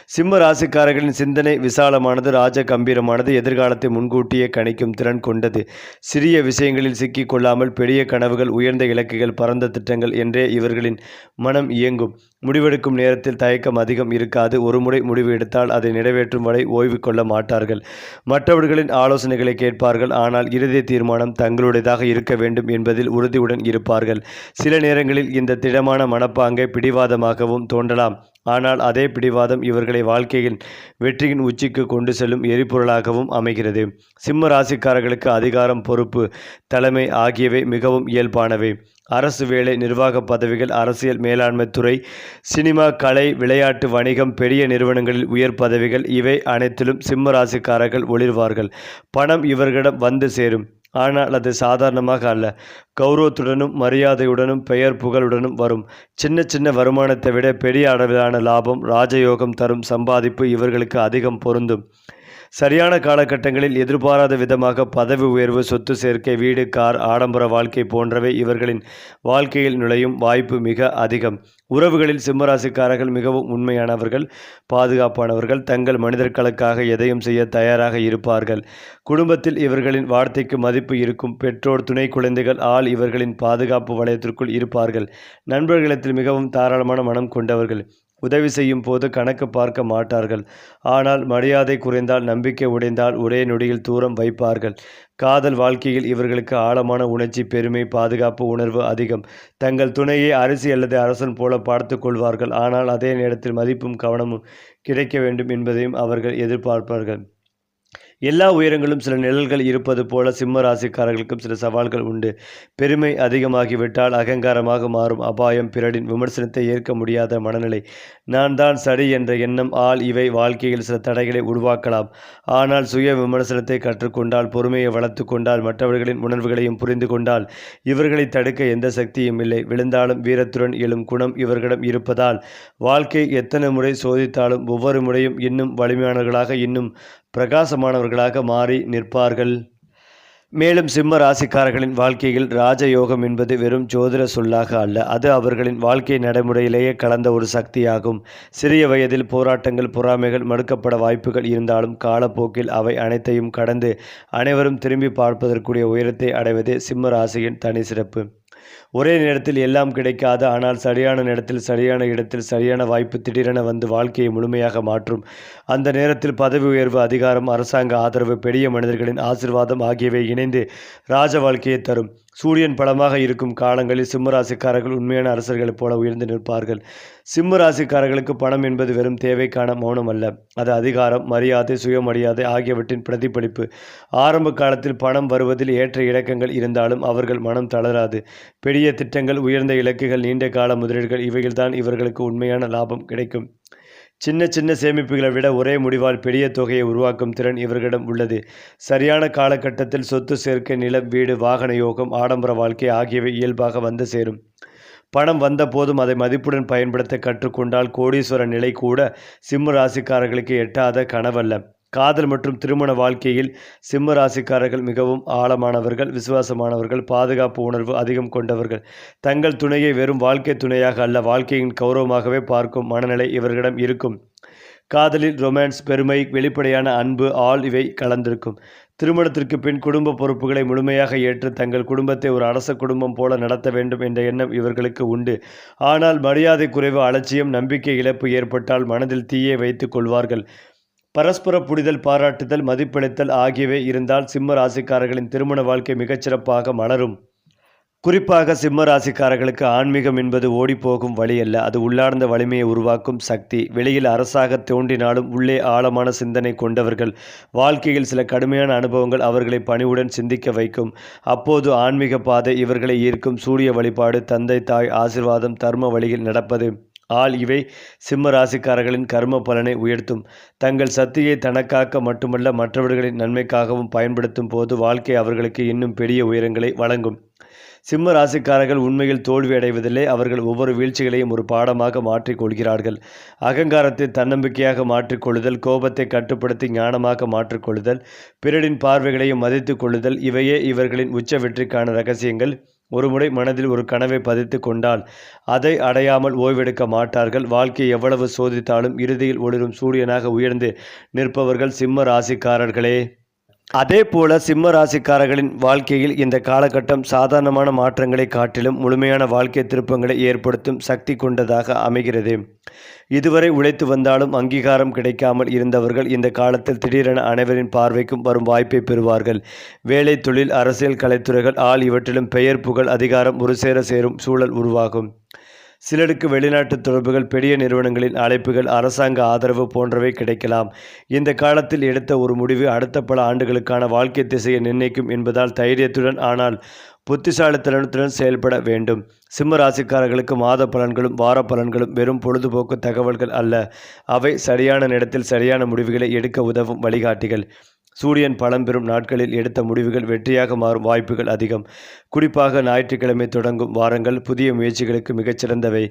சிம்ம ராசிக்காரர்களின் சிந்தனை விசாலமானது, ராஜ கம்பீரமானது, எதிர்காலத்தை முன்கூட்டியே கணிக்கும் திறன் கொண்டது. சிறிய விஷயங்களில் சிக்கிக் கொள்ளாமல் பெரிய கனவுகள், உயர்ந்த இலக்குகள், பரந்த திட்டங்கள் என்றே இவர்களின் மனம் இயங்கும். முடிவெடுக்கும் நேரத்தில் தயக்கம் அதிகம் இருக்காது. ஒருமுறை முடிவு எடுத்தால் அதை நிறைவேற்றும் வரை ஓய்வு கொள்ள மாட்டார்கள். மற்றவர்களின் ஆலோசனைகளை கேட்பார்கள். ஆனால் இறுதி தீர்மானம் தங்களுடையதாக இருக்க வேண்டும் என்பதில் உறுதியுடன் இருப்பார்கள். சில நேரங்களில் இந்த திடமான மனப்பாங்கை பிடிவாதமாகவும் தோன்றலாம். ஆனால் அதே பிடிவாதம் இவர்களை வாழ்க்கையின் வெற்றியின் உச்சிக்கு கொண்டு செல்லும் எரிபொருளாகவும் அமைகிறது. சிம்ம ராசிக்காரர்களுக்கு அதிகாரம், பொறுப்பு, தலைமை ஆகியவை மிகவும் இயல்பானவை. அரசு வேலை, நிர்வாக பதவிகள், அரசியல், மேலாண்மை துறை, சினிமா, கலை, விளையாட்டு, வணிகம், பெரிய நிறுவனங்களில் உயர் பதவிகள் இவை அனைத்திலும் சிம்ம ராசிக்காரர்கள் ஒளிர்வார்கள். பணம் இவர்களிடம் வந்து சேரும். ஆனால் அது சாதாரணமாக அல்ல. கௌரவத்துடனும் மரியாதையுடனும் பெயர் புகழுடனும் வரும். சின்ன சின்ன வருமானத்தை விட பெரிய அளவிலான லாபம், ராஜயோகம் தரும் சம்பாதிப்பு இவர்களுக்கு அதிகம் பொருந்தும். சரியான காலகட்டங்களில் எதிர்பாராத விதமாக பதவி உயர்வு, சொத்து சேர்க்கை, வீடு, கார், ஆடம்பர வாழ்க்கை போன்றவை இவர்களின் வாழ்க்கையில் நுழையும் வாய்ப்பு மிக அதிகம். உறவுகளில் சிம்மராசிக்காரர்கள் மிகவும் உண்மையானவர்கள், பாதுகாப்பானவர்கள், தங்கள் மனிதர்களுக்காக எதையும் செய்ய தயாராக இருப்பார்கள். குடும்பத்தில் இவர்களின் வார்த்தைக்கு மதிப்பு இருக்கும். பெற்றோர், துணை குழந்தைகள் ஆள் இவர்களின் பாதுகாப்பு வளையத்திற்குள் இருப்பார்கள். நண்பர்களிடத்தில் மிகவும் தாராளமான மனம் கொண்டவர்கள். உதவி செய்யும் போது கணக்கு பார்க்க மாட்டார்கள். ஆனால் மரியாதை குறைந்தால், நம்பிக்கை உடைந்தால் ஒரே நொடியில் தூரம் வைப்பார்கள். காதல் வாழ்க்கையில் இவர்களுக்கு ஆழமான உணர்ச்சி, பெருமை, பாதுகாப்பு உணர்வு அதிகம். தங்கள் துணையை அரிசி அல்லது அரசன் போல பார்த்து கொள்வார்கள். ஆனால் அதே நேரத்தில் மதிப்பும் கவனமும் கிடைக்க வேண்டும் என்பதையும் அவர்கள் எதிர்பார்ப்பார்கள். எல்லா உயரங்களும் சில நிழல்கள் இருப்பது போல சிம்ம ராசிக்காரர்களுக்கும் சில சவால்கள் உண்டு. பெருமை அதிகமாகிவிட்டால் அகங்காரமாக மாறும் அபாயம், பிறரின் விமர்சனத்தை ஏற்க முடியாத மனநிலை, நான் தான் சரி என்ற எண்ணம் இவை வாழ்க்கையில் சில தடைகளை உருவாக்கலாம். ஆனால் சுய விமர்சனத்தை கற்றுக்கொண்டால், பொறுமையை வளர்த்து கொண்டால், மற்றவர்களின் உணர்வுகளையும் புரிந்து கொண்டால் இவர்களை தடுக்க எந்த சக்தியும் இல்லை. விழுந்தாலும் வீரத்துடன் எழும் குணம் இவர்களிடம் இருப்பதால் வாழ்க்கை எத்தனை முறை சோதித்தாலும் ஒவ்வொரு முறையும் இன்னும் வலிமையானவர்களாக, இன்னும் பிரகாசமானவர்களாக மாறி நிற்பார்கள். மேலும் சிம்ம ராசிக்காரர்களின் வாழ்க்கையில் ராஜயோகம் என்பது வெறும் ஜோதிட சொல்லாக அல்ல, அது அவர்களின் வாழ்க்கை நடைமுறையிலேயே கலந்த ஒரு சக்தியாகும். சிறிய வயதில் போராட்டங்கள், பொறாமைகள், மறுக்கப்பட வாய்ப்புகள் இருந்தாலும் காலப்போக்கில் அவை அனைத்தையும் கடந்து அனைவரும் திரும்பி பார்ப்பதற்குரிய உயரத்தை அடைவதே சிம்ம ராசியின் தனி சிறப்பு. ஒரே நேரத்தில் எல்லாம் கிடைக்காது. ஆனால் சரியான நேரத்தில், சரியான இடத்தில், சரியான வாய்ப்பு திடீரென வந்து வாழ்க்கையை முழுமையாக மாற்றும். அந்த நேரத்தில் பதவி உயர்வு, அதிகாரம், அரசாங்க ஆதரவு, பெரிய மனிதர்களின் ஆசீர்வாதம் ஆகியவை இணைந்து ராஜ வாழ்க்கையை தரும். சூரியன் பலமாக இருக்கும் காலங்களில் சிம்மராசிக்காரர்கள் உண்மையான அரசர்களைப் போல உயர்ந்து நிற்பார்கள். சிம்ம ராசிக்காரர்களுக்கு பணம் என்பது வெறும் தேவைக்கான மௌனம் அல்ல, அது அதிகாரம், மரியாதை, சுயமரியாதை ஆகியவற்றின் பிரதிபலிப்பு. ஆரம்ப காலத்தில் பணம் வருவதில் ஏற்ற இறக்கங்கள் இருந்தாலும் அவர்கள் மனம் தளராது. பெரிய திட்டங்கள், உயர்ந்த இலக்குகள், நீண்ட கால முதலீடுகள் இவைகள்தான் இவர்களுக்கு உண்மையான லாபம் கிடைக்கும். சின்ன சின்ன சேமிப்புகளை விட ஒரே முடிவால் பெரிய தொகையை உருவாக்கும் திறன் இவர்களிடம் உள்ளது. சரியான காலகட்டத்தில் சொத்து சேர்க்கை, நிலம், வீடு, வாகன யோகம், ஆடம்பர வாழ்க்கை ஆகியவை இயல்பாக வந்து சேரும். பணம் வந்த போதும் அதை மதிப்புடன் பயன்படுத்த கற்றுக்கொண்டால் கோடீஸ்வர நிலை கூட சிம்ம ராசிக்காரர்களுக்கு எட்டாத கனவல்ல. காதல் மற்றும் திருமண வாழ்க்கையில் சிம்ம ராசிக்காரர்கள் மிகவும் ஆழமானவர்கள், விசுவாசமானவர்கள், பாதுகாப்பு உணர்வு அதிகம் கொண்டவர்கள். தங்கள் துணையை வெறும் வாழ்க்கை துணையாக அல்ல, வாழ்க்கையின் கௌரவமாகவே பார்க்கும் மனநிலை இவர்களிடம் இருக்கும். காதலில் ரொமான்ஸ், பெருமை, வெளிப்படையான அன்பு இவை கலந்திருக்கும். திருமணத்திற்கு பின் குடும்ப பொறுப்புகளை முழுமையாக ஏற்று தங்கள் குடும்பத்தை ஒரு அரச குடும்பம் போல நடத்த வேண்டும் என்ற எண்ணம் இவர்களுக்கு உண்டு. ஆனால் மரியாதை குறைவு, அலட்சியம், நம்பிக்கை இழப்பு ஏற்பட்டால் மனதில் தீயை வைத்துக் கொள்வார்கள். பரஸ்பர புரிதல், பாராட்டுதல், மதிப்பளித்தல் ஆகியவை இருந்தால் சிம்ம ராசிக்காரர்களின் திருமண வாழ்க்கை மிகச்சிறப்பாக மலரும். குறிப்பாக சிம்ம ராசிக்காரர்களுக்கு ஆன்மீகம் என்பது ஓடிப்போகும் வழி அல்ல, அது உள்ளார்ந்த வலிமையை உருவாக்கும் சக்தி. வெளியில் அரசாக தோன்றினாலும் உள்ளே ஆழமான சிந்தனை கொண்டவர்கள். வாழ்க்கையில் சில கடுமையான அனுபவங்கள் அவர்களை பணிவுடன் சிந்திக்க வைக்கும். அப்போது ஆன்மீக பாதை இவர்களை ஈர்க்கும். சூரிய வழிபாடு, தந்தை தாய் ஆசீர்வாதம், தர்ம வழியில் நடப்பது இவை சிம்ம ராசிக்காரர்களின் கர்ம பலனை உயர்த்தும். தங்கள் சக்தியை தனக்காக மட்டுமல்ல மற்றவர்களின் நன்மைக்காகவும் பயன்படுத்தும் போது வாழ்க்கை அவர்களுக்கு இன்னும் பெரிய உயரங்களை வழங்கும். சிம்ம ராசிக்காரர்கள் உண்மையில் தோல்வி அடைவதில்லை, அவர்கள் ஒவ்வொரு வீழ்ச்சிகளையும் ஒரு பாடமாக மாற்றிக்கொள்கிறார்கள். அகங்காரத்தை தன்னம்பிக்கையாக மாற்றிக்கொள்ளுதல், கோபத்தை கட்டுப்படுத்தி ஞானமாக மாற்றிக்கொள்ளுதல், பிறரின் பார்வைகளையும் மதித்து கொள்ளுதல் இவையே இவர்களின் உச்ச வெற்றிக்கான இரகசியங்கள். ஒருமுறை மனதில் ஒரு கனவை பதித்து கொண்டால் அதை அடையாமல் ஓய்வெடுக்க மாட்டார்கள். வாழ்க்கையை எவ்வளவு சோதித்தாலும் இறுதியில் ஒளிரும் சூரியனாக உயர்ந்து நிற்பவர்கள் சிம்ம ராசிக்காரர்களே. அதே போல சிம்ம ராசிக்காரர்களின் வாழ்க்கையில் இந்த காலகட்டம் சாதாரணமான மாற்றங்களை காட்டிலும் முழுமையான வாழ்க்கை திருப்பங்களை ஏற்படுத்தும் சக்தி கொண்டதாக அமைகிறது. இதுவரை உழைத்து வந்தாலும் அங்கீகாரம் கிடைக்காமல் இருந்தவர்கள் இந்த காலத்தில் திடீரென அனைவரின் பார்வைக்கும் வரும் வாய்ப்பை பெறுவார்கள். வேலை, தொழில், அரசியல், கலைத்துறைகள் இவற்றிலும் பெயர், புகழ், அதிகாரம் ஒரு சேரும் சூழல் உருவாகும். சிலருக்கு வெளிநாட்டு தொடர்புகள், பெரிய நிறுவனங்களின் அழைப்புகள், அரசாங்க ஆதரவு போன்றவை கிடைக்கலாம். இந்த காலத்தில் எடுத்த ஒரு முடிவு அடுத்த பல ஆண்டுகளுக்கான வாழ்க்கை திசையை நிர்ணயிக்கும் என்பதால் தைரியத்துடன் ஆனால் புத்திசாலித்தனத்துடன் செயல்பட வேண்டும். சிம்ம ராசிக்காரர்களுக்கு மாத பலன்களும் வார பலன்களும் வெறும் பொழுதுபோக்கு தகவல்கள் அல்ல. அவை சரியான நேரத்தில் சரியான முடிவுகளை எடுக்க உதவும் வழிகாட்டிகள். சூரியன் பலம் பெறும் நாட்களில் எடுத்த முடிவுகள் வெற்றியாக மாறும் வாய்ப்புகள் அதிகம். குறிப்பாக ஞாயிற்றுக்கிழமை தொடங்கும் வாரங்கள் புதிய முயற்சிகளுக்கு மிகச்சிறந்தவை.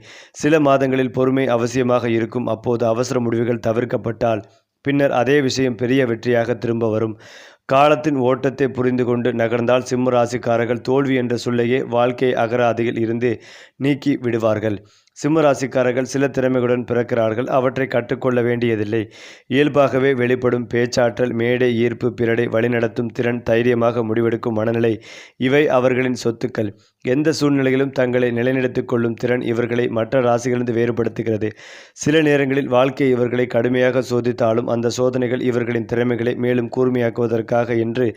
சில மாதங்களில் பொறுமை அவசியமாக இருக்கும். அப்போது அவசர முடிவுகள் தவிர்க்கப்பட்டால் பின்னர் அதே விஷயம் பெரிய வெற்றியாக திரும்ப வரும். காலத்தின் ஓட்டத்தை புரிந்து கொண்டு நகர்ந்தால் சிம்ம ராசிக்காரர்கள் தோல்வி என்ற சொல்லையே வாழ்க்கை அகராதியில் இருந்து நீக்கி விடுவார்கள். சிம்ம ராசிக்காரர்கள் சில திறமைகளுடன் பிறக்கிறார்கள். அவற்றை கற்றுக்கொள்ள வேண்டியதில்லை. இயல்பாகவே வெளிப்படும் பேச்சாற்றல், மேடை ஈர்ப்பு, பிறரை வழிநடத்தும் திறன், தைரியமாக முடிவெடுக்கும் மனநிலை இவை அவர்களின் சொத்துக்கள். எந்த சூழ்நிலையிலும் தங்களை நிலைநிறுத்திக் கொள்ளும் திறன் இவர்களை மற்ற ராசிகளிலிருந்து வேறுபடுத்துகிறது. சில நேரங்களில் வாழ்க்கை இவர்களை கடுமையாக சோதித்தாலும் அந்த சோதனைகள் இவர்களின் திறமைகளை மேலும் கூர்மையாக்குவதற்காக என்று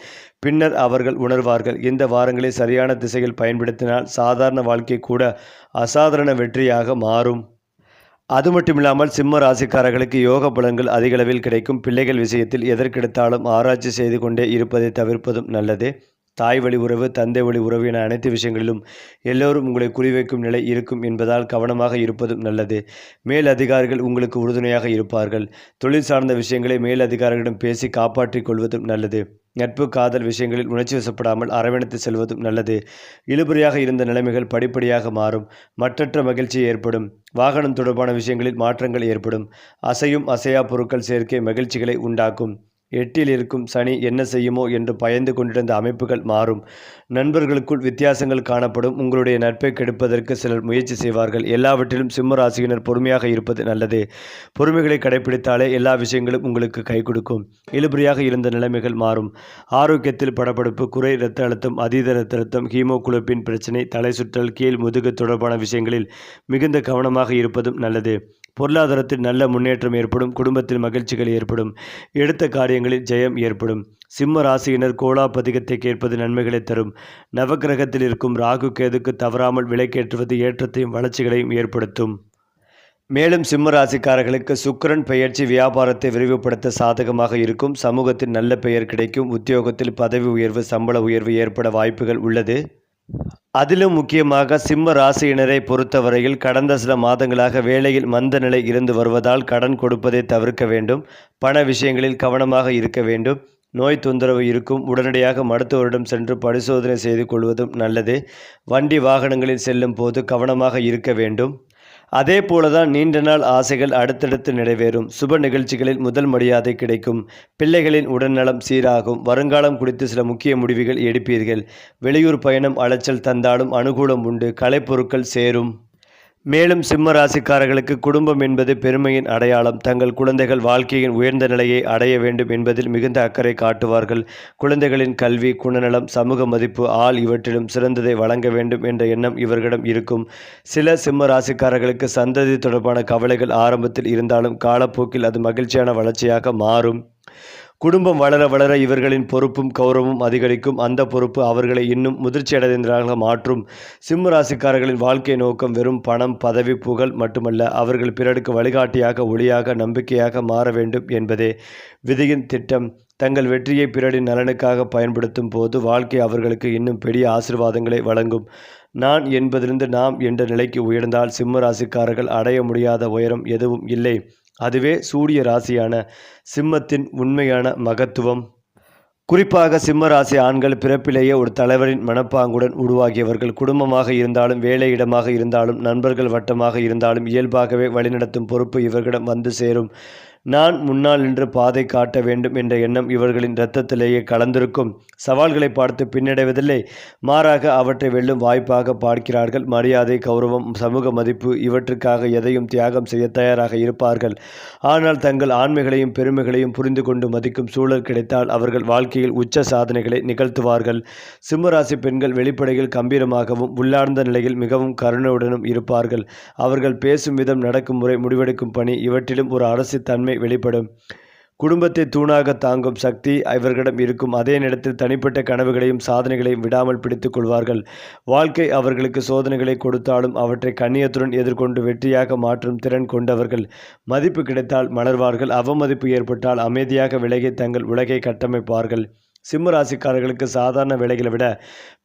பின்னர் அவர்கள் உணர்வார்கள். இந்த வாரங்களை சரியான திசையில் பயன்படுத்தினால் சாதாரண வாழ்க்கை கூட அசாதாரண வெற்றியாக மாறும். அது மட்டுமில்லாமல் சிம்ம ராசிக்காரர்களுக்கு யோக பலன்கள் அதிகளவில் கிடைக்கும். பிள்ளைகள் விஷயத்தில் எதற்கெடுத்தாலும் ஆராய்ச்சி செய்து கொண்டே இருப்பதை தவிர்ப்பதும் நல்லது. தாய் வழி உறவு, தந்தை வழி உறவு என அனைத்து விஷயங்களிலும் எல்லோரும் உங்களை குறிவைக்கும் நிலை இருக்கும் என்பதால் கவனமாக இருப்பதும் நல்லது. மேல் அதிகாரிகள் உங்களுக்கு உறுதுணையாக இருப்பார்கள். தொழில் சார்ந்த விஷயங்களை மேல் அதிகாரிகளிடம் பேசி காப்பாற்றிக் கொள்வதும் நல்லது. நட்பு, காதல் விஷயங்களில் உணர்ச்சி வசப்படாமல் அரவணைத்து செல்வதும் நல்லது. இழுபறியாக இருந்த நிலைமைகள் படிப்படியாக மாறும். மற்றற்ற மகிழ்ச்சி ஏற்படும். வாகனம் தொடர்பான விஷயங்களில் மாற்றங்கள் ஏற்படும். அசையும் அசையா பொருட்கள் சேர்க்கை மகிழ்ச்சிகளை உண்டாக்கும். 8இல் இருக்கும் சனி என்ன செய்யுமோ என்று பயந்து கொண்டிருந்த அமைப்புகள் மாறும். நண்பர்களுக்குள் வித்தியாசங்கள் காணப்படும். உங்களுடைய நட்பை கெடுப்பதற்கு சிலர் முயற்சி செய்வார்கள். எல்லாவற்றிலும் சிம்ம ராசியினர் பொறுமையாக இருப்பது நல்லது. பொறுமைகளை கடைபிடித்தாலே எல்லா விஷயங்களும் உங்களுக்கு கை கொடுக்கும். இழுபறியாக இருந்த நிலைமைகள் மாறும். ஆரோக்கியத்தில் படபடப்பு, குறை இரத்த அழுத்தம், அதீத இரத்த அழுத்தம், ஹீமோகுளோபின் பிரச்சனை, தலை சுற்றல், கீழ் முதுகு தொடர்பான விஷயங்களில் மிகுந்த கவனமாக இருப்பதும் நல்லது. பொருளாதாரத்தில் நல்ல முன்னேற்றம் ஏற்படும். குடும்பத்தில் மகிழ்ச்சிகள் ஏற்படும். எடுத்த காரியங்களில் ஜெயம் ஏற்படும். சிம்ம ராசியினர் கோலாபதிகத்தை கேட்பது நன்மைகளை தரும். நவக்கிரகத்தில் இருக்கும் ராகு கேதுக்கு தவறாமல் விலைக்கேற்றுவது ஏற்றத்தையும் வளர்ச்சிகளையும் ஏற்படுத்தும். மேலும் சிம்ம ராசிக்காரர்களுக்கு சுக்கிரன் பெயர்ச்சி வியாபாரத்தை விரிவுபடுத்த சாதகமாக இருக்கும். சமூகத்தில் நல்ல பெயர் கிடைக்கும். உத்தியோகத்தில் பதவி உயர்வு, சம்பள உயர்வு ஏற்பட வாய்ப்புகள் உள்ளது. அதிலும் முக்கியமாக சிம்ம ராசியினரை பொறுத்தவரையில் கடந்த சில மாதங்களாக வேலையில் மந்த நிலை இருந்து வருவதால் கடன் கொடுப்பதை தவிர்க்க வேண்டும். பண விஷயங்களில் கவனமாக இருக்க வேண்டும். நோய் தொந்தரவு இருக்கும். உடனடியாக மருத்துவரிடம் சென்று பரிசோதனை செய்து கொள்வதும் நல்லது. வண்டி வாகனங்களில் செல்லும் போது கவனமாக இருக்க வேண்டும். அதே போலதான் நீண்ட நாள் ஆசைகள் அடுத்தடுத்து நிறைவேறும். சுப நிகழ்ச்சிகளில் முதல் மரியாதை கிடைக்கும். பிள்ளைகளின் உடல்நலம் சீராகும். வருங்காலம் குறித்து சில முக்கிய முடிவுகள் எடுப்பீர்கள். வெளியூர் பயணம் அலைச்சல் தந்தாலும் அனுகூலம் உண்டு. கலைப்பொருட்கள் சேரும். மேலும் சிம்ம ராசிக்காரர்களுக்கு குடும்பம் என்பது பெருமையின் அடையாளம். தங்கள் குழந்தைகள் வாழ்க்கையின் உயர்ந்த நிலையை அடைய வேண்டும் என்பதில் மிகுந்த அக்கறை காட்டுவார்கள். குழந்தைகளின் கல்வி, குணநலம், சமூக மதிப்பு இவற்றிலும் சிறந்ததை வழங்க வேண்டும் என்ற எண்ணம் இவர்களிடம் இருக்கும். சில சிம்ம ராசிக்காரர்களுக்கு சந்ததி தொடர்பான கவலைகள் ஆரம்பத்தில் இருந்தாலும் காலப்போக்கில் அது மகிழ்ச்சியான வளர்ச்சியாக மாறும். குடும்பம் வளர வளர இவர்களின் பொறுப்பும் கௌரவமும் அதிகரிக்கும். அந்த பொறுப்பு அவர்களை இன்னும் முதிர்ச்சியடைந்தவர்களாக மாற்றும். சிம்ம ராசிக்காரர்களின் வாழ்க்கை நோக்கம் வெறும் பணம், பதவி, புகழ் மட்டுமல்ல. அவர்கள் பிறருக்கு வழிகாட்டியாக, ஒளியாக, நம்பிக்கையாக மாற வேண்டும் என்பதே விதியின் திட்டம். தங்கள் வெற்றியை பிறரின் நலனுக்காக பயன்படுத்தும் போது வாழ்க்கை அவர்களுக்கு இன்னும் பெரிய ஆசீர்வாதங்களை வழங்கும். நான் என்பதிலிருந்து நாம் என்ற நிலைக்கு உயர்ந்தால் சிம்ம ராசிக்காரர்கள் அடைய முடியாத உயரம் எதுவும் இல்லை. அதுவே சூரிய ராசியான சிம்மத்தின் உண்மையான மகத்துவம். குறிப்பாக சிம்ம ராசி ஆண்கள் பிறப்பிலேயே ஒரு தலைவரின் மனப்பாங்குடன் உருவாகியவர்கள். குடும்பமாக இருந்தாலும், வேலையிடமாக இருந்தாலும், நண்பர்கள் வட்டமாக இருந்தாலும் இயல்பாகவே வழிநடத்தும் பொறுப்பு இவர்களிடம் வந்து சேரும். நான் முன்னால் நின்று பாதை காட்ட வேண்டும் என்ற எண்ணம் இவர்களின் இரத்தத்திலேயே கலந்திருக்கும். சவால்களை பார்த்து பின்னடைவதில்லை, மாறாக அவற்றை வெல்லும் வாய்ப்பாக பார்க்கிறார்கள். மரியாதை, கௌரவம், சமூக மதிப்பு இவற்றுக்காக எதையும் தியாகம் செய்ய தயாராக இருப்பார்கள். ஆனால் தங்கள் ஆண்மைகளையும் பெருமைகளையும் புரிந்து கொண்டு மதிக்கும் சூழல் கிடைத்தால் அவர்கள் வாழ்க்கையில் உச்ச சாதனைகளை நிகழ்த்துவார்கள். சிம்மராசி பெண்கள் வெளிப்படையில் கம்பீரமாகவும் உள்ளார்ந்த நிலையில் மிகவும் கருணையுடனும் இருப்பார்கள். அவர்கள் பேசும் விதம், நடக்கும் முறை, முடிவெடுக்கும் பணி இவற்றிலும் ஒரு அரசு தன்மை வெளிப்படும். குடும்பத்தை தூணாக தாங்கும் சக்தி இவர்களிடம் இருக்கும். அதே நேரத்தில் தனிப்பட்ட கனவுகளையும் சாதனைகளையும் விடாமல் பிடித்துக் கொள்வார்கள். வாழ்க்கை அவர்களுக்கு சோதனைகளை கொடுத்தாலும் அவற்றை கண்ணியத்துடன் எதிர்கொண்டு வெற்றியாக மாற்றும் திறன் கொண்டவர்கள். மதிப்பு கிடைத்தால் மலர்வார்கள், அவமதிப்பு ஏற்பட்டால் அமைதியாக விலகி தங்கள் உலகை கட்டமைப்பார்கள். சிம்ம ராசிக்காரர்களுக்கு சாதாரண வேலைகளை விட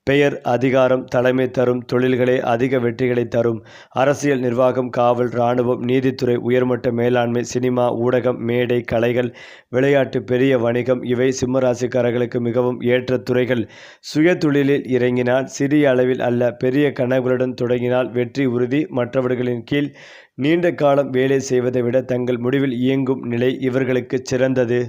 பெயர், அதிகாரம், தலைமை தரும் தொழில்களே அதிக வெற்றிகளை தரும். அரசியல், நிர்வாகம், காவல், இராணுவம், நீதித்துறை, உயர்மட்ட மேலாண்மை, சினிமா, ஊடகம், மேடை, கலைகள், விளையாட்டு, பெரிய வணிகம் இவை சிம்மராசிக்காரர்களுக்கு மிகவும் ஏற்ற துறைகள். சுய தொழிலில் இறங்கினால் சிறிய அளவில் அல்ல, பெரிய கனவுகளுடன் தொடங்கினால் வெற்றி உறுதி. மற்றவர்களின் கீழ் நீண்ட காலம் வேலை செய்வதை விட தங்கள் முடிவில் இயங்கும் நிலை இவர்களுக்கு சிறந்தது.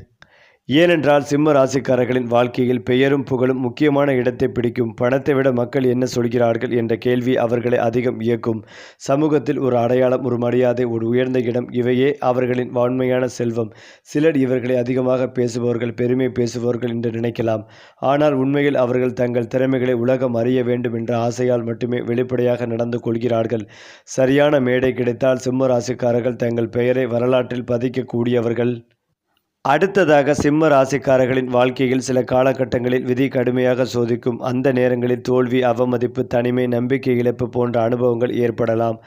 ஏனென்றால் சிம்ம ராசிக்காரர்களின் வாழ்க்கையில் பெயரும் புகழும் முக்கியமான இடத்தை பிடிக்கும். பணத்தை விட மக்கள் என்ன சொல்கிறார்கள் என்ற கேள்வி அவர்களை அதிகம் இயக்கும். சமூகத்தில் ஒரு அடையாளம், ஒரு மரியாதை, ஒரு உயர்ந்த இடம் இவையே அவர்களின் உண்மையான செல்வம். சிலர் இவர்களை அதிகமாக பேசுபவர்கள், பெருமை பேசுபவர்கள் என்று நினைக்கலாம். ஆனால் உண்மையில் அவர்கள் தங்கள் திறமைகளை உலகம் அறிய வேண்டும் என்ற ஆசையால் மட்டுமே வெளிப்படையாக நடந்து கொள்கிறார்கள். சரியான மேடை கிடைத்தால் சிம்ம ராசிக்காரர்கள் தங்கள் பெயரை வரலாற்றில் பதிக்கக்கூடியவர்கள். அடுத்ததாக சிம்ம ராசிக்காரர்களின் வாழ்க்கையில் சில காலகட்டங்களில் விதி கடுமையாக சோதிக்கும். அந்த நேரங்களில் தோல்வி, அவமதிப்பு, தனிமை, நம்பிக்கை இழப்பு போன்ற அனுபவங்கள் ஏற்படலாம்.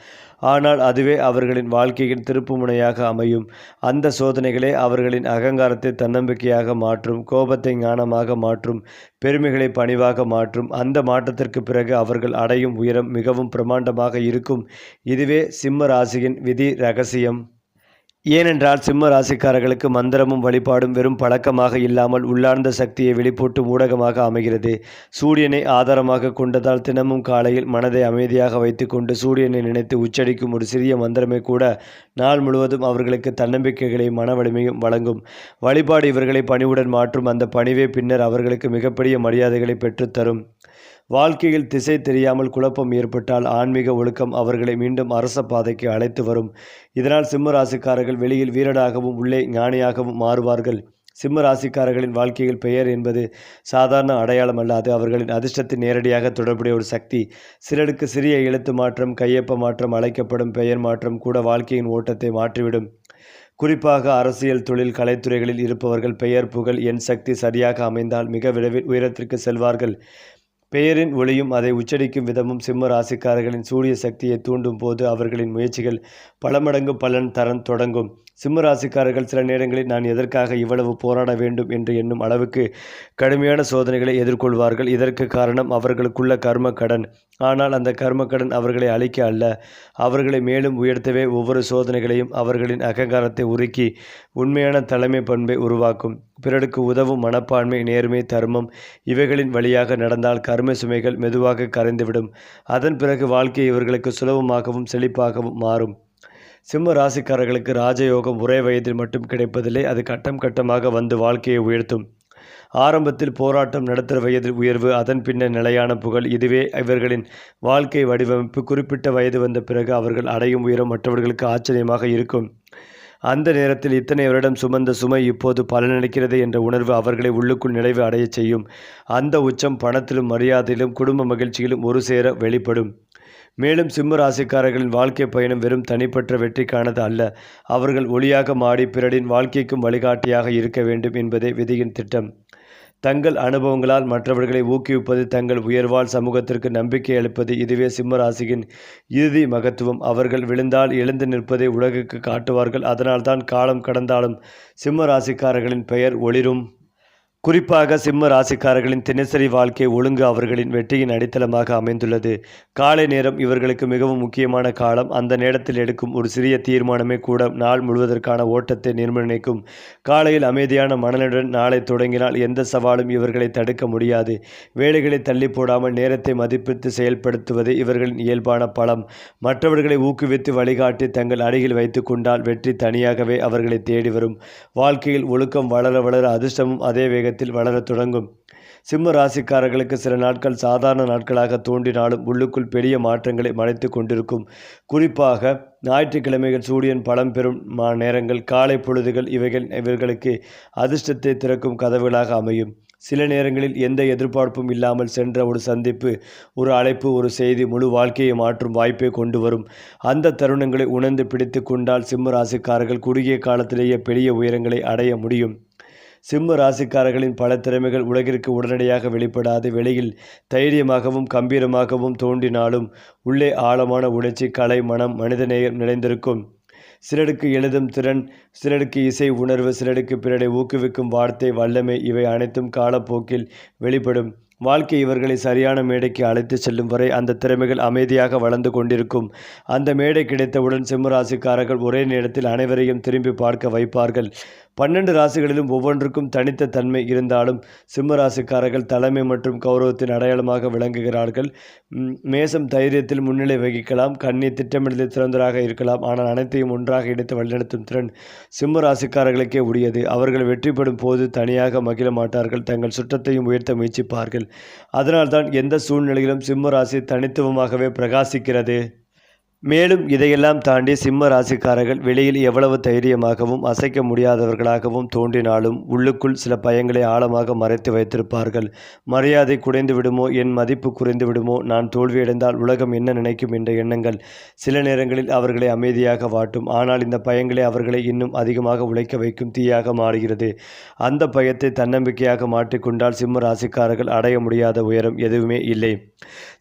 ஆனால் அதுவே அவர்களின் வாழ்க்கையின் திருப்புமுனையாக அமையும். அந்த சோதனைகளே அவர்களின் அகங்காரத்தை தன்னம்பிக்கையாக மாற்றும், கோபத்தை ஞானமாக மாற்றும், பெருமைகளை பணிவாக மாற்றும். அந்த மாற்றத்திற்கு பிறகு அவர்கள் அடையும் உயரம் மிகவும் பிரமாண்டமாக இருக்கும். இதுவே சிம்ம ராசியின் விதி ரகசியம். ஏனென்றால் சிம்ம ராசிக்காரர்களுக்கு மந்திரமும் வழிபாடும் வெறும் பழக்கமாக இல்லாமல் உள்ளார்ந்த சக்தியை வெளிப்பூட்டும் ஊடகமாக அமைகிறது. சூரியனை ஆதாரமாக கொண்டதால் தினமும் காலையில் மனதை அமைதியாக வைத்துக்கொண்டு சூரியனை நினைத்து உச்சரிக்கும் ஒரு சிறிய மந்திரமே கூட நாள் முழுவதும் அவர்களுக்கு தன்னம்பிக்கைகளையும் மன வலிமையும் வழங்கும். வழிபாடு இவர்களை பணிவுடன் மாற்றும். அந்த பணிவே பின்னர் அவர்களுக்கு மிகப்பெரிய மரியாதைகளை பெற்றுத்தரும். வாழ்க்கையில் திசை தெரியாமல் குழப்பம் ஏற்பட்டால் ஆன்மீக ஒழுக்கம் அவர்களை மீண்டும் அரச பாதைக்கு அழைத்து வரும். இதனால் சிம்ம ராசிக்காரர்கள் வெளியில் வீரனாகவும் உள்ளே ஞானியாகவும் மாறுவார்கள். சிம்ம ராசிக்காரர்களின் வாழ்க்கையில் பெயர் என்பது சாதாரண அடையாளம் அல்ல, அது அவர்களின் அதிர்ஷ்டத்தின் நேரடியாக தொடர்புடைய ஒரு சக்தி. சிலருக்கு சிறிய எழுத்து மாற்றம், கையொப்ப மாற்றம், அழைக்கப்படும் பெயர் மாற்றம் கூட வாழ்க்கையின் ஓட்டத்தை மாற்றிவிடும். குறிப்பாக அரசியல், தொழில், கலைத்துறைகளில் இருப்பவர்கள் பெயர், புகழ், எண் சக்தி சரியாக அமைந்தால் மிக விரைவில் உயரத்திற்கு செல்வார்கள். பெயரின் ஒளியும் அதை உச்சரிக்கும் விதமும் சிம்ம ராசிக்காரர்களின் சூரிய சக்தியை தூண்டும் போது அவர்களின் முயற்சிகள் பல மடங்கு பலன் தரத் தொடங்கும். சிம்ம ராசிக்காரர்கள் சில நேரங்களில் நான் எதற்காக இவ்வளவு போராட வேண்டும் என்று எண்ணும் அளவுக்கு கடுமையான சோதனைகளை எதிர்கொள்வார்கள். இதற்கு காரணம் அவர்களுக்குள்ள கர்ம கடன். ஆனால் அந்த கர்ம கடன் அவர்களை அழிக்க அல்ல, அவர்களை மேலும் உயர்த்தவே. ஒவ்வொரு சோதனைகளையும் அவர்களின் அகங்காரத்தை உருக்கி உண்மையான தலைமை பண்பை உருவாக்கும். பிறருக்கு உதவும் மனப்பான்மை, நேர்மை, தர்மம் இவைகளின் வழியாக நடந்தால் கர்ம சுமைகள் மெதுவாக கரைந்துவிடும். அதன் பிறகு வாழ்க்கை இவர்களுக்கு சுலபமாகவும் செழிப்பாகவும் மாறும். சிம்ம ராசிக்காரர்களுக்கு ராஜயோகம் ஒரே வயதில் மட்டும் கிடைப்பதில்லை, அது கட்டம் கட்டமாக வந்து வாழ்க்கையை உயர்த்தும். ஆரம்பத்தில் போராட்டம், நடுத்தர வயதில் உயர்வு, அதன் பின்னர் நிலையான புகழ் இதுவே இவர்களின் வாழ்க்கை வடிவமைப்பு. குறிப்பிட்ட வயது வந்த பிறகு அவர்கள் அடையும் உயரம் மற்றவர்களுக்கு ஆச்சரியமாக இருக்கும். அந்த நேரத்தில் இத்தனை வருடம் சுமந்த சுமை இப்போது பலனளிக்கிறது என்ற உணர்வு அவர்களை உள்ளுக்குள் நிறைவு அடையச் செய்யும். அந்த உச்சம் பணத்திலும் மரியாதையிலும் குடும்ப மகிழ்ச்சியிலும் ஒரு சேர வெளிப்படும். மேலும் சிம்ம ராசிக்காரர்களின் வாழ்க்கை பயணம் வெறும் தனிப்பட்ட வெற்றிக்கானது அல்ல, அவர்கள் ஒளியாக மாடி பிறரின் வாழ்க்கைக்கும் வழிகாட்டியாக இருக்க வேண்டும் என்பதே விதியின் திட்டம். தங்கள் அனுபவங்களால் மற்றவர்களை ஊக்குவிப்பது, தங்கள் உயர்வால் சமூகத்திற்கு நம்பிக்கை அளிப்பது இதுவே சிம்ம ராசியின் இறுதி மகத்துவம். அவர்கள் விழுந்தால் எழுந்து நிற்பதை உலகுக்கு காட்டுவார்கள். அதனால்தான் காலம் கடந்தாலும் சிம்ம ராசிக்காரர்களின் பெயர் ஒளிரும். குறிப்பாக சிம்ம ராசிக்காரர்களின் தினசரி வாழ்க்கை ஒழுங்கு அவர்களின் வெற்றியின் அடித்தளமாக அமைந்துள்ளது. காலை நேரம் இவர்களுக்கு மிகவும் முக்கியமான காலம். அந்த நேரத்தில் எடுக்கும் ஒரு சிறிய தீர்மானமே கூட நாள் முழுவதற்கான ஓட்டத்தை நிர்ணயிக்கும். காலையில் அமைதியான மனநிலையுடன் நாளை தொடங்கினால் எந்த சவாலும் இவர்களை தடுக்க முடியாது. வேலைகளை தள்ளி போடாமல் நேரத்தை மதிப்பிட்டு செயல்படுத்துவதே இவர்களின் இயல்பான பலம். மற்றவர்களை ஊக்குவித்து வழிகாட்டி தங்கள் அருகில் வைத்து கொண்டால் வெற்றி தனியாகவே அவர்களை தேடி வரும். வாழ்க்கையில் ஒழுக்கம் வளர வளர அதிர்ஷ்டமும் அதே வேகத்தில் வளரத் தொடங்கும். சிம்ம ராசிக்காரர்களுக்கு சில நாட்கள் சாதாரண நாட்களாக தோன்றினாலும் உள்ளுக்குள் பெரிய மாற்றங்களை மறைத்து கொண்டிருக்கும். குறிப்பாக ஞாயிற்றுக்கிழமைகள் சூரியன் பலம் பெறும் நேரங்கள், காலை பொழுதுகள் இவர்களுக்கு அதிர்ஷ்டத்தை திறக்கும் கதவுகளாக அமையும். சில நேரங்களில் எந்த எதிர்பார்ப்பும் இல்லாமல் சென்ற ஒரு சந்திப்பு, ஒரு அழைப்பு, ஒரு செய்தி முழு வாழ்க்கையை மாற்றும் வாய்ப்பை கொண்டு வரும். அந்த தருணங்களை உணர்ந்து பிடித்து கொண்டால் சிம்ம ராசிக்காரர்கள் குறுகிய காலத்திலேயே பெரிய உயரங்களை அடைய முடியும். சிம்ம ராசிக்காரர்களின் பல திறமைகள் உலகிற்கு உடனடியாக வெளிப்படாது. வெளியில் தைரியமாகவும் கம்பீரமாகவும் தோன்றினாலும் உள்ளே ஆழமான உணர்ச்சி, கலை, மனம், மனிதநேயம் நிறைந்திருக்கும். சிலருக்கு எழுதும் திறன், சிலருக்கு இசை உணர்வு, சிலருக்கு பிறரை ஊக்குவிக்கும் வார்த்தை வல்லமை, இவை அனைத்தும் காலப்போக்கில் வெளிப்படும். வாழ்க்கை இவர்களை சரியான மேடைக்கு அழைத்து செல்லும் வரை அந்த திறமைகள் அமைதியாக வளர்ந்து கொண்டிருக்கும். அந்த மேடை கிடைத்தவுடன் சிம்ம ராசிக்காரர்கள் ஒரே நேரத்தில் அனைவரையும் திரும்பி பார்க்க வைப்பார்கள். 12 ராசிகளிலும் ஒவ்வொன்றுக்கும் தனித்த தன்மை இருந்தாலும் சிம்ம ராசிக்காரர்கள் தலைமை மற்றும் கௌரவத்தின் அடையாளமாக விளங்குகிறார்கள். மேசம் தைரியத்தில் முன்னிலை வகிக்கலாம், கன்னி திட்டமிடலில் சிறந்தவராக இருக்கலாம். ஆனால் அனைத்தையும் ஒன்றாக இணைத்து வழிநடத்தும் திறன் சிம்ம ராசிக்காரர்களுக்கே உரியது. அவர்கள் வெற்றி பெறும் போது தனியாக மகிழ மாட்டார்கள், தங்கள் சுற்றத்தையும் உயர்த்த முயற்சிப்பார்கள். அதனால்தான் எந்த சூழ்நிலையிலும் சிம்ம ராசி தனித்துவமாகவே பிரகாசிக்கிறது. மேலும் இதையெல்லாம் தாண்டி சிம்ம ராசிக்காரர்கள் வெளியில் எவ்வளவு தைரியமாகவும் அசைக்க முடியாதவர்களாகவும் தோன்றினாலும் உள்ளுக்குள் சில பயங்களை ஆழமாக மறைத்து வைத்திருப்பார்கள். மரியாதை குறைந்து விடுமோ, என் மதிப்பு குறைந்து விடுமோ, நான் தோல்வியடைந்தால் உலகம் என்ன நினைக்கும் என்ற எண்ணங்கள் சில நேரங்களில் அவர்களை அமைதியாக வாட்டும். ஆனால் இந்த பயங்களே அவர்களை இன்னும் அதிகமாக உழைக்க வைக்கும் தீயாக மாறுகிறது. அந்த பயத்தை தன்னம்பிக்கையாக மாற்றிக்கொண்டால் சிம்ம ராசிக்காரர்கள் அடைய முடியாத உயரம் எதுவுமே இல்லை.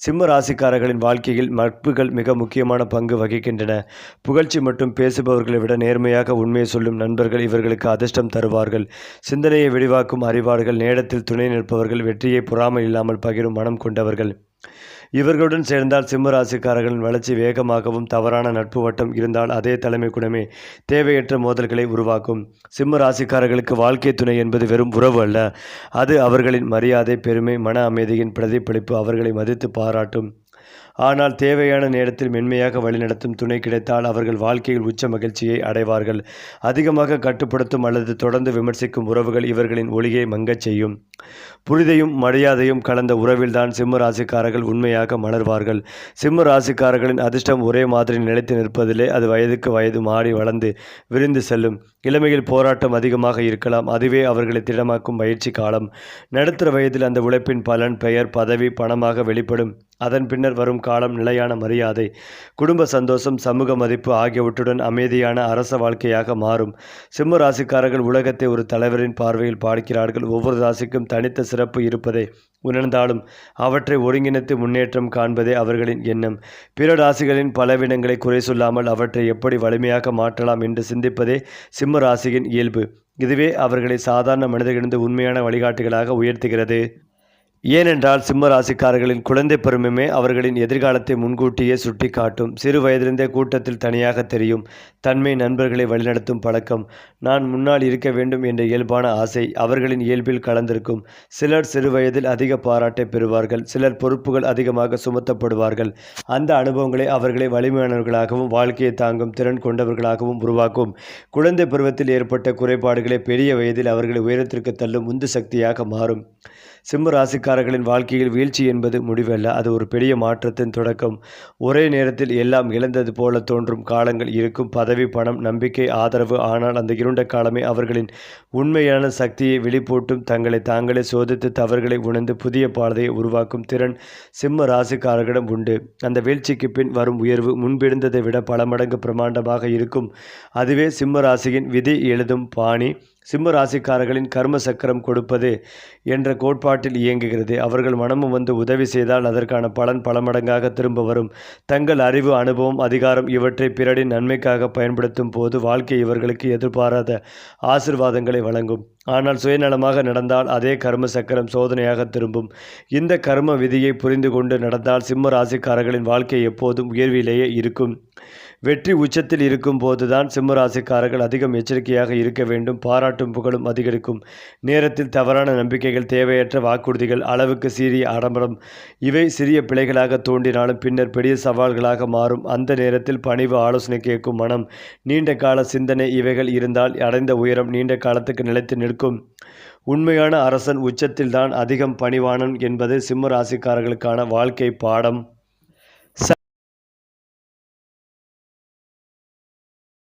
சிம்ம ராசிக்காரர்களின் வாழ்க்கையில் நட்புகள் மிக முக்கியமான பங்கு வகிக்கின்றன. புகழ்ச்சி மற்றும் பேசுபவர்களை விட நேர்மையாக உண்மையை சொல்லும் நண்பர்கள் இவர்களுக்கு அதிர்ஷ்டம் தருவார்கள். சிந்தனையை விரிவாக்கும் அறிவார்கள், நேரத்தில் துணை நிற்பவர்கள், வெற்றியை பொறாமை இல்லாமல் பகிரும் மனம் கொண்டவர்கள். இவர்களுடன் சேர்ந்தால் சிம்ம ராசிக்காரர்களின் வளர்ச்சி வேகமாகவும், தவறான நட்பு வட்டம் இருந்தால் அதே தலைமை குணமே தேவையற்ற மோதல்களை உருவாக்கும். சிம்ம ராசிக்காரர்களுக்கு வாழ்க்கை துணை என்பது வெறும் உறவு அல்ல, அது அவர்களின் மரியாதை, பெருமை, மன அமைதியின் பிரதிபலிப்பு. அவர்களை மதித்து பாராட்டும், ஆனால் தேவையான நேரத்தில் மென்மையாக வழிநடத்தும் துணை கிடைத்தால் அவர்கள் வாழ்க்கையில் உச்ச மகிழ்ச்சியை அடைவார்கள். அதிகமாக கட்டுப்படுத்தும் அல்லது தொடர்ந்து விமர்சிக்கும் உறவுகள் இவர்களின் ஒளியை மங்கச் செய்யும். புரிதையும் மரியாதையும் கலந்த உறவில்தான் சிம்ம ராசிக்காரர்கள் உண்மையாக மலர்வார்கள். சிம்ம ராசிக்காரர்களின் அதிர்ஷ்டம் ஒரே மாதிரி நிலைத்து நிற்பதிலே. அது வயதுக்கு வயது மாறி வளர்ந்து விரிந்து செல்லும். இளமையில் போராட்டம் அதிகமாக இருக்கலாம், அதுவே அவர்களை திடமாக்கும் பயிற்சி காலம். நடுத்தர வயதில் அந்த உழைப்பின் பலன், பெயர், பதவி, பணமாக வெளிப்படும். அதன் பின்னர் வரும் காலம் நிலையான மரியாதை, குடும்ப சந்தோஷம், சமூக மதிப்பு ஆகியவற்றுடன் அமைதியான அரச வாழ்க்கையாக மாறும். சிம்ம ராசிக்காரர்கள் உலகத்தை ஒரு தலைவரின் பார்வையில் பார்க்கிறார்கள். ஒவ்வொரு ராசிக்கும் தனித்த சிறப்பு இருப்பதை உணர்ந்தாலும் அவற்றை ஒருங்கிணைத்து முன்னேற்றம் காண்பதே அவர்களின் எண்ணம். பிற ராசிகளின் பலவீனங்களை குறை சொல்லாமல் அவற்றை எப்படி வலிமையாக மாற்றலாம் என்று சிந்திப்பதே சிம்ம ராசியின் இயல்பு. இதுவே அவர்களை சாதாரண மனிதர்களிருந்து உண்மையான வழிகாட்டிகளாக உயர்த்துகிறது. ஏனென்றால் சிம்ம ராசிக்காரர்களின் குழந்தை பருவமே அவர்களின் எதிர்காலத்தை முன்கூட்டியே சுட்டி காட்டும். சிறு வயதிலிருந்தே கூட்டத்தில் தனியாக தெரியும் தன்மை, நண்பர்களை வழிநடத்தும் பழக்கம், நான் முன்னால் இருக்க வேண்டும் என்ற இயல்பான ஆசை அவர்களின் இயல்பில் கலந்திருக்கும். சிலர் சிறு வயதில் அதிக பாராட்டை பெறுவார்கள், சிலர் பொறுப்புகள் அதிகமாக சுமத்தப்படுவார்கள். அந்த அனுபவங்களை அவர்களை வலிமையானவர்களாகவும் வாழ்க்கையை தாங்கும் திறன் கொண்டவர்களாகவும் உருவாக்கும். குழந்தை பருவத்தில் ஏற்பட்ட குறைபாடுகளை பெரிய வயதில் அவர்களை உயரத்திற்கு தள்ளும் உந்து சக்தியாக மாறும். சிம்ம ராசிக்காரர்களின் வாழ்க்கையில் வீழ்ச்சி என்பது முடிவல்ல, அது ஒரு பெரிய மாற்றத்தின் தொடக்கம். ஒரே நேரத்தில் எல்லாம் இழந்தது போல தோன்றும் காலங்கள் இருக்கும். பதவி, பணம், நம்பிக்கை, ஆதரவு. ஆனால் அந்த இருண்ட காலமே அவர்களின் உண்மையான சக்தியை வெளிப்போட்டும். தங்களை தாங்களே சோதித்து தவறுகளை உணர்ந்து புதிய பாதையை உருவாக்கும் திறன் சிம்ம ராசிக்காரர்களிடம் உண்டு. அந்த வீழ்ச்சிக்கு பின் வரும் உயர்வு முன்பிருந்ததை விட பல மடங்கு பிரமாண்டமாக இருக்கும். அதுவே சிம்ம ராசியின் விதி எழுதும் பாணி. சிம்ம ராசிக்காரர்களின் கர்ம சக்கரம் கொடுப்பது என்ற கோட்பாட்டில் இயங்குகிறது. அவர்கள் மனமும் வந்து உதவி செய்தால் அதற்கான பலன் பல மடங்காக திரும்ப வரும். தங்கள் அறிவு, அனுபவம், அதிகாரம் இவற்றை பிறரின் நன்மைக்காக பயன்படுத்தும் போது வாழ்க்கை இவர்களுக்கு எதிர்பாராத ஆசிர்வாதங்களை வழங்கும். ஆனால் சுயநலமாக நடந்தால் அதே கர்ம சக்கரம் சோதனையாக திரும்பும். இந்த கர்ம விதியை புரிந்து கொண்டு நடந்தால் சிம்ம ராசிக்காரர்களின் வாழ்க்கை எப்போதும் உயர்விலேயே இருக்கும். வெற்றி உச்சத்தில் இருக்கும் போதுதான் சிம்ம ராசிக்காரர்கள் அதிகம் எச்சரிக்கையாக இருக்க வேண்டும். பாராட்டும் புகழும் அதிகரிக்கும் நேரத்தில் தவறான நம்பிக்கைகள், தேவையற்ற வாக்குறுதிகள், அளவுக்கு சீரிய ஆடம்பரம் இவை சிறிய பிழைகளாக தோன்றினாலும் பின்னர் பெரிய சவால்களாக மாறும். அந்த நேரத்தில் பணிவு, ஆலோசனை கேட்கும் மனம், நீண்ட கால சிந்தனை இவைகள் இருந்தால் அடைந்த உயரம் நீண்ட காலத்துக்கு நிலைத்து நிற்கும். உண்மையான அரசன் உச்சத்தில்தான் அதிகம் பணிவானன் என்பது சிம்ம ராசிக்காரர்களுக்கான வாழ்க்கை பாடம்.